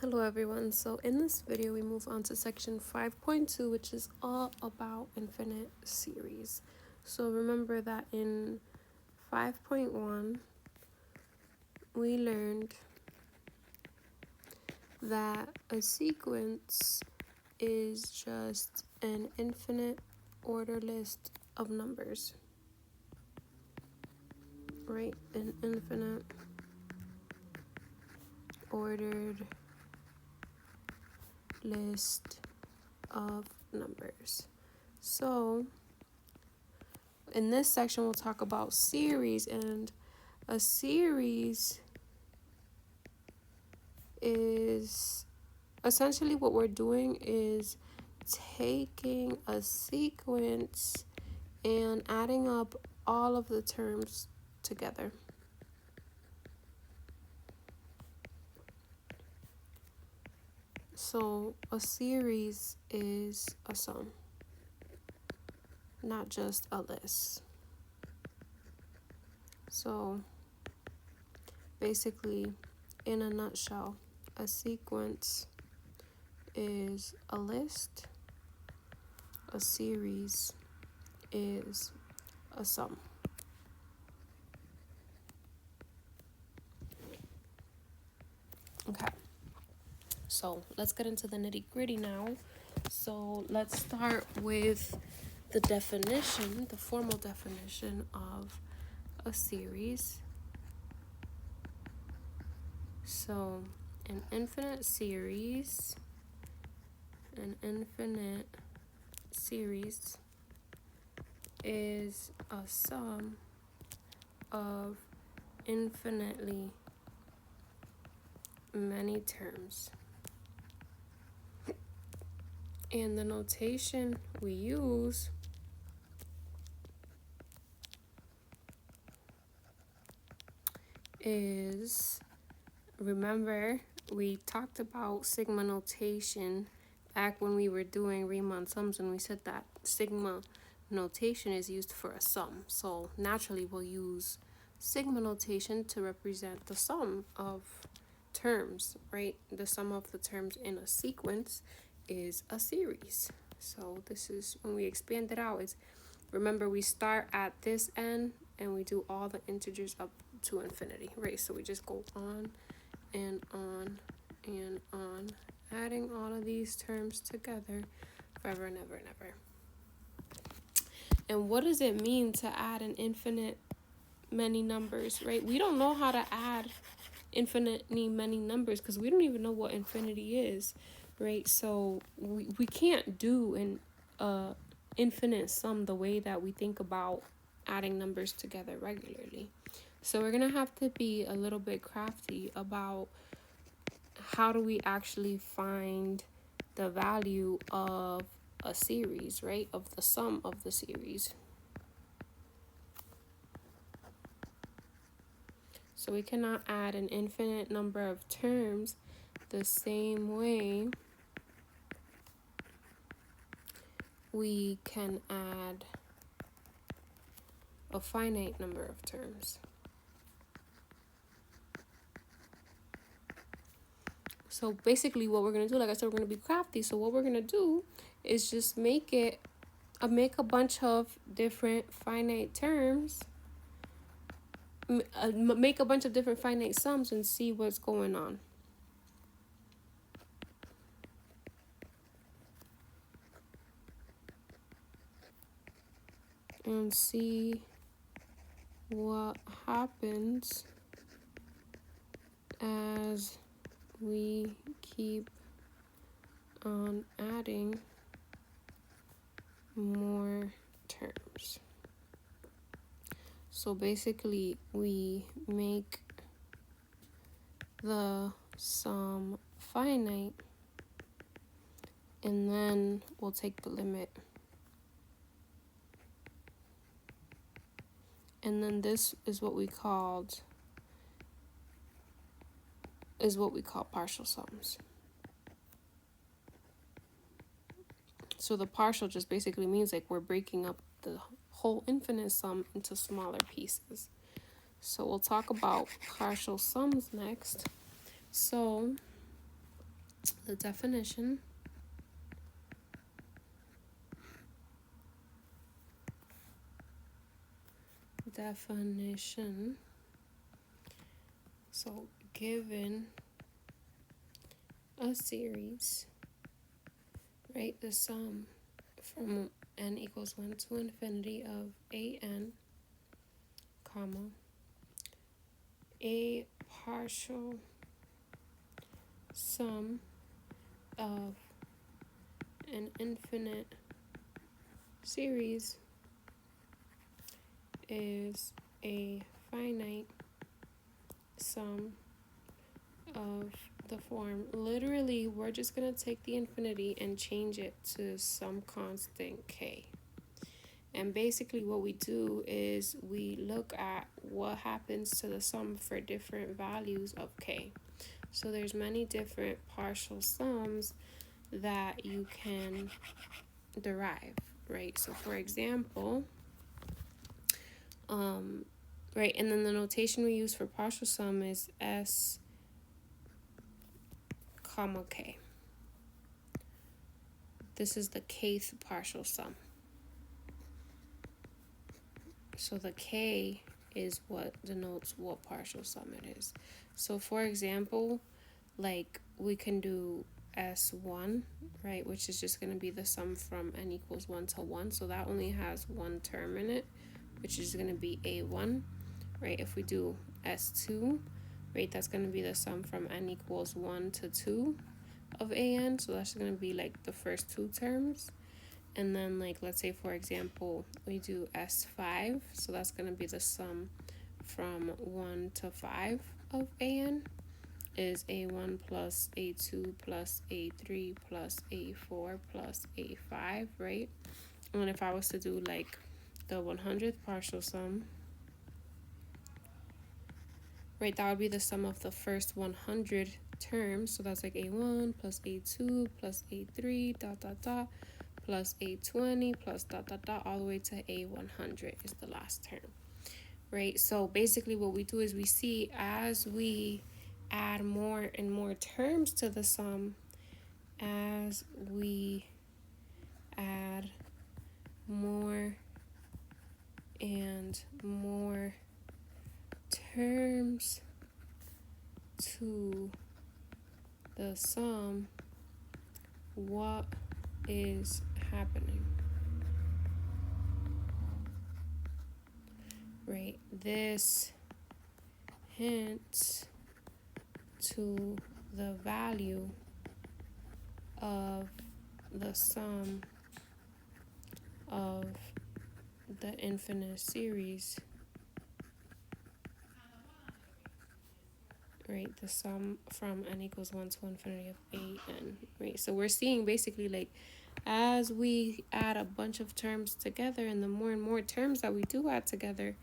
Hello everyone, so in this video we move on to section 5.2, which is all about infinite series. So remember that in 5.1 we learned that a sequence is just an infinite order list of numbers, right? An infinite ordered list of numbers. So in this section we'll talk about series, and a series is essentially what we're doing is taking a sequence and adding up all of the terms together. So a series is a sum, not just a list. So basically, in a nutshell, a sequence is a list, a series is a sum. Okay, so let's get into the nitty-gritty now. So let's start with the definition, the formal definition of a series. So an infinite series is a sum of infinitely many terms. And the notation we use is, remember, we talked about sigma notation back when we were doing Riemann sums, and we said that sigma notation is used for a sum. So naturally we'll use sigma notation to represent the sum of terms, right? The sum of the terms in a sequence is a series. So this is when we expand it out. Is, remember, we start at this end and we do all the integers up to infinity, right? So we just go on and on and on, adding all of these terms together forever and ever and ever. And what does it mean to add an infinite many numbers, right? We don't know how to add infinitely many numbers because we don't even know what infinity is, right? So we can't do an infinite sum the way that we think about adding numbers together regularly. So we're gonna have to be a little bit crafty about how do we actually find the value of a series, right? Of the sum of the series. So we cannot add an infinite number of terms the same way we can add a finite number of terms. So basically what we're going to do, like I said, we're going to be crafty. So what we're going to do is just make a bunch of different finite terms, make a bunch of different finite sums and see what's going on. And see what happens as we keep on adding more terms. So basically we make the sum finite and then we'll take the limit. And then this is what we call partial sums. So the partial just basically means like we're breaking up the whole infinite sum into smaller pieces. So we'll talk about partial sums next. So the definition so given a series, right, the sum from n equals 1 to infinity of an, comma, a partial sum of an infinite series is a finite sum of the form. Literally, we're just going to take the infinity and change it to some constant k. And basically what we do is we look at what happens to the sum for different values of k. So there's many different partial sums that you can derive, right? So for example, right, and then the notation we use for partial sum is s comma k. This is the kth partial sum. So the k is what denotes what partial sum it is. So for example, like we can do S1, right, which is just going to be the sum from n equals 1 to 1. So that only has one term in it, which is going to be A1, right? If we do S2, right, that's going to be the sum from n equals 1 to 2 of AN. So that's going to be like the first two terms. And then, like, let's say, for example, we do S5. So that's going to be the sum from 1 to 5 of AN is A1 plus A2 plus A3 plus A4 plus A5, right? And then if I was to do, like, the 100th partial sum, right, that would be the sum of the first 100 terms. So that's like A1 plus A2 plus A3 dot dot dot plus A20 plus dot dot dot all the way to A100 is the last term, right? So basically what we do is we see as we add more and more terms to the sum, as we add more and more terms to the sum, what is happening? Right, this hints to the value of the sum of the infinite series, right, the sum from n equals 1 to infinity of an, right? So we're seeing basically, like, as we add a bunch of terms together, and the more and more terms that we do add together,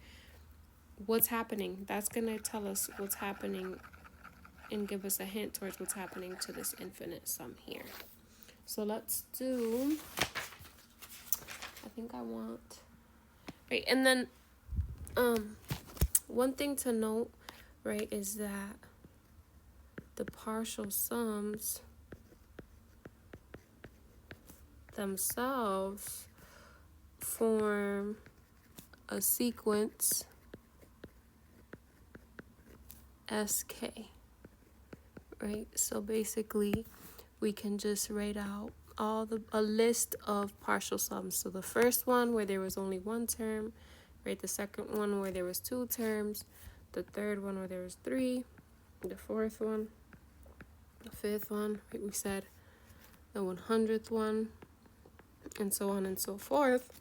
what's happening? That's going to tell us what's happening and give us a hint towards what's happening to this infinite sum here. So let's do, I think I want, right, and then one thing to note, right, is that the partial sums themselves form a sequence SK, right? So basically we can just write out a list of partial sums. So the first one where there was only one term, right? The second one where there was two terms, the third one where there was three, the fourth one, the fifth one, right? We said the 100th one, and so on and so forth.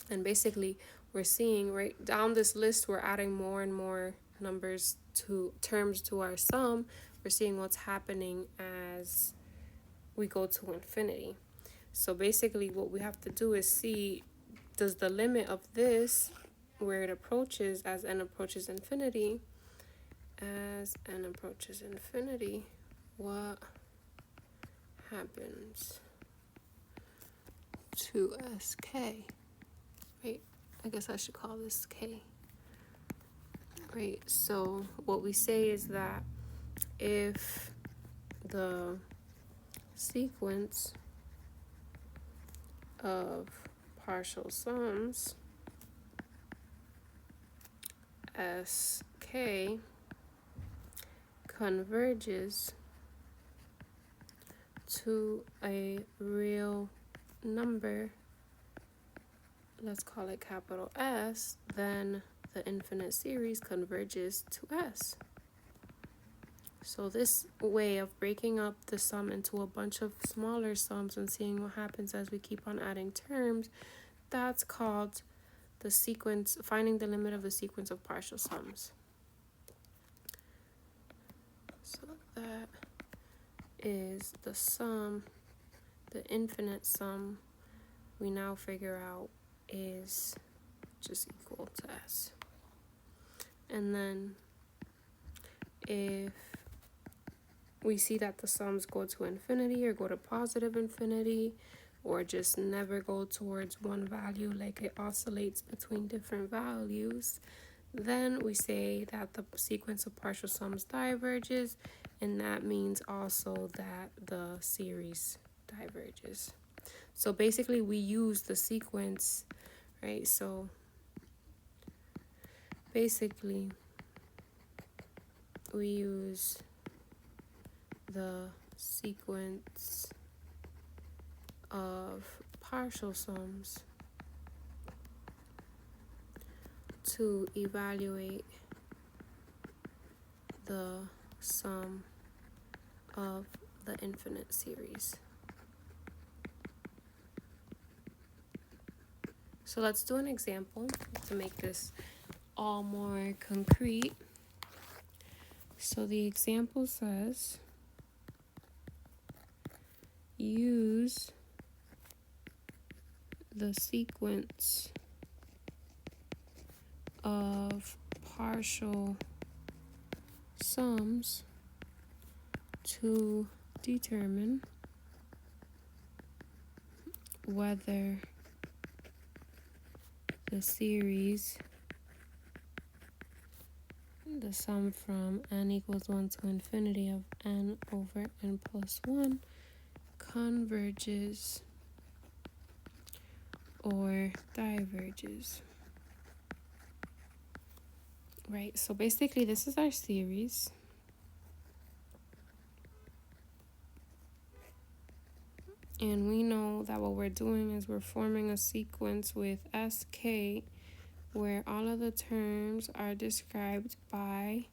And basically we're seeing right down this list, we're adding more and more numbers to terms to our sum. We're seeing what's happening as we go to infinity. So basically what we have to do is see, does the limit of this, where it approaches as n approaches infinity, what happens to SK? Right, I guess I should call this K. Right, so what we say is that if the sequence of partial sums Sk converges to a real number, let's call it capital S, then the infinite series converges to S. So this way of breaking up the sum into a bunch of smaller sums and seeing what happens as we keep on adding terms, that's called the sequence, finding the limit of the sequence of partial sums. So that is the sum, the infinite sum we now figure out is just equal to S. And then if we see that the sums go to infinity or go to positive infinity or just never go towards one value, like it oscillates between different values, then we say that the sequence of partial sums diverges, and that means also that the series diverges. So basically we use the sequence, right? So basically we use the sequence of partial sums to evaluate the sum of the infinite series. So let's do an example to make this all more concrete. So the example says, use the sequence of partial sums to determine whether the series, the sum from n equals 1 to infinity of n over n plus 1 converges or diverges. Right, so basically this is our series. And we know that what we're doing is we're forming a sequence with Sk where all of the terms are described by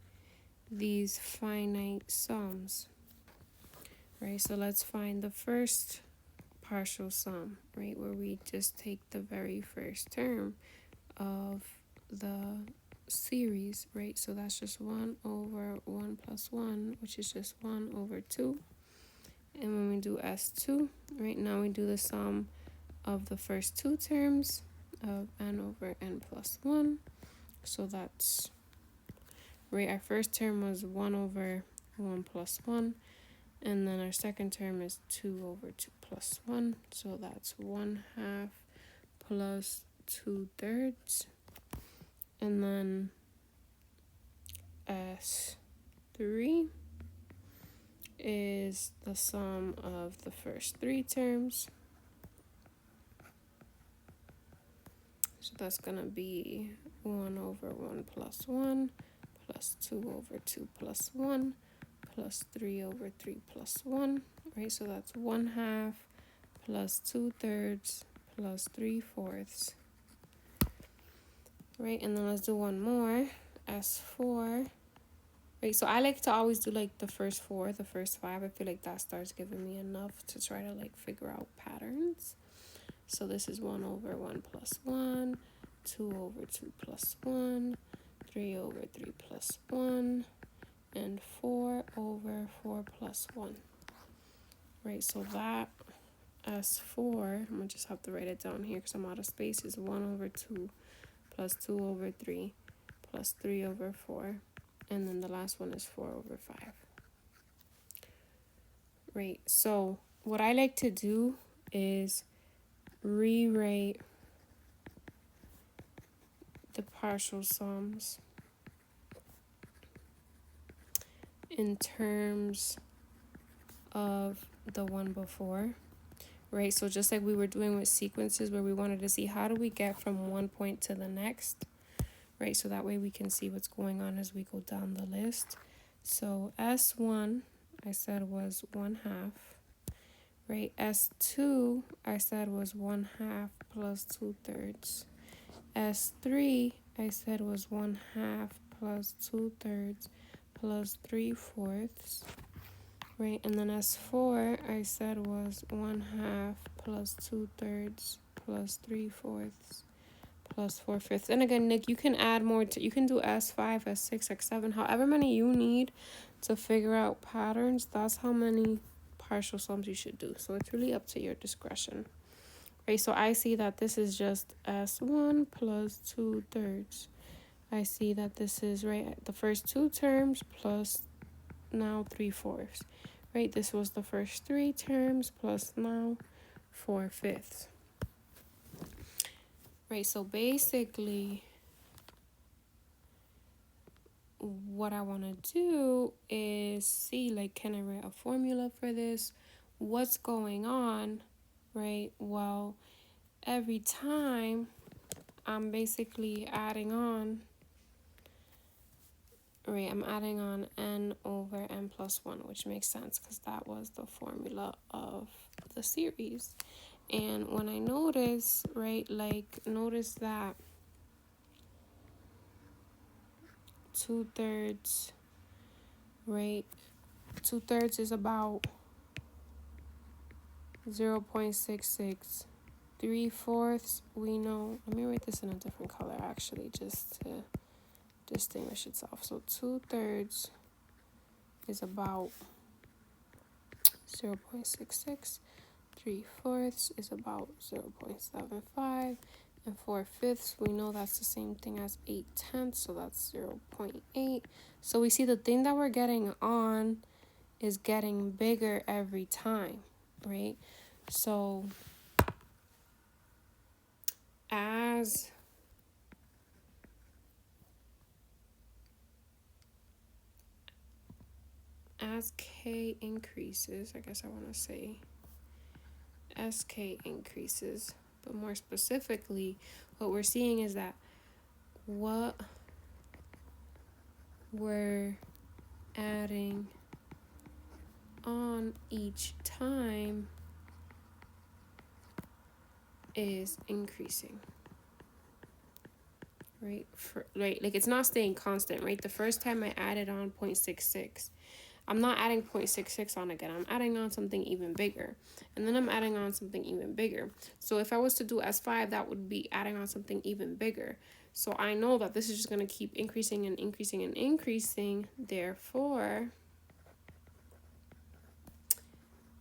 these finite sums. Right, so let's find the first partial sum, right, where we just take the very first term of the series, right? So that's just 1 over 1 plus 1, which is just 1 over 2. And when we do S2, right, now we do the sum of the first two terms of n over n plus 1. So that's, right, our first term was 1 over 1 plus 1. And then our second term is 2 over 2 plus 1. So that's 1/2 plus 2/3. And then S3 is the sum of the first three terms. So that's going to be 1 over 1 plus 1 plus 2 over 2 plus 1 plus 3 over 3 plus 1, right? So that's 1/2 plus 2/3 plus 3/4. Right, and then let's do one more, S4. Right, so I like to always do like the first 4, the first 5. I feel like that starts giving me enough to try to like figure out patterns. So this is 1 over 1 plus 1, 2 over 2 plus 1, 3 over 3 plus 1, and 4 over 4 plus 1. Right, so that S4, I'm going to just have to write it down here because I'm out of space, is 1 over 2 plus 2 over 3 plus 3 over 4. And then the last one is 4 over 5. Right, so what I like to do is rewrite the partial sums in terms of the one before, right? So just like we were doing with sequences where we wanted to see how do we get from one point to the next, right? So that way we can see what's going on as we go down the list. So S1, I said was 1/2, right? S2, I said was 1/2 plus 2/3. S3, I said was 1/2 plus 2/3 plus 3/4, right? And then S4, I said was 1/2 plus 2/3 plus 3/4 plus 4/5. And again, Nick, you can add more to, you can do S5, S6, S7, however many you need to figure out patterns. That's how many partial sums you should do. So it's really up to your discretion. Right, so I see that this is just S1 plus 2/3. I see that this is, right, the first two terms plus now 3/4. Right, this was the first three terms plus now 4/5. Right, so basically what I want to do is see, like, can I write a formula for this? What's going on, right? Well, every time I'm basically adding on, right, I'm adding on n over n plus 1, which makes sense because that was the formula of the series. And when I notice, right, like, notice that 2/3, right, 2/3 is about 0.66. 3/4, we know, let me write this in a different color actually, just to distinguish itself. So 2/3 is about 0.66. 3/4 is about 0.75. And 4/5, we know that's the same thing as 8/10, so that's 0.8. So we see the thing that we're getting on is getting bigger every time, right? So as k increases, I guess I want to say sk increases, but more specifically, what we're seeing is that what we're adding on each time is increasing, right? Right, like it's not staying constant, right? The first time I added on 0.66, I'm not adding 0.66 on again. I'm adding on something even bigger. And then I'm adding on something even bigger. So if I was to do S5, that would be adding on something even bigger. So I know that this is just going to keep increasing and increasing and increasing. Therefore,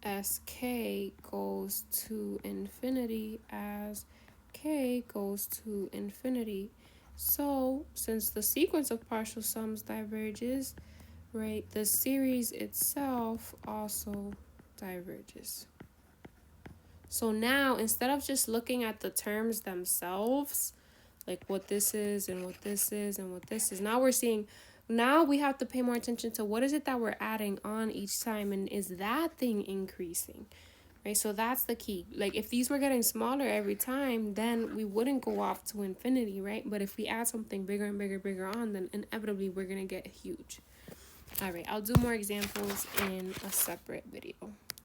Sk goes to infinity as k goes to infinity. So since the sequence of partial sums diverges, right, the series itself also diverges. So now, instead of just looking at the terms themselves, like what this is and what this is and what this is, now we're seeing, now we have to pay more attention to what is it that we're adding on each time, and is that thing increasing, right? So that's the key. Like if these were getting smaller every time, then we wouldn't go off to infinity, right? But if we add something bigger and bigger on, then inevitably we're going to get huge. All right, I'll do more examples in a separate video.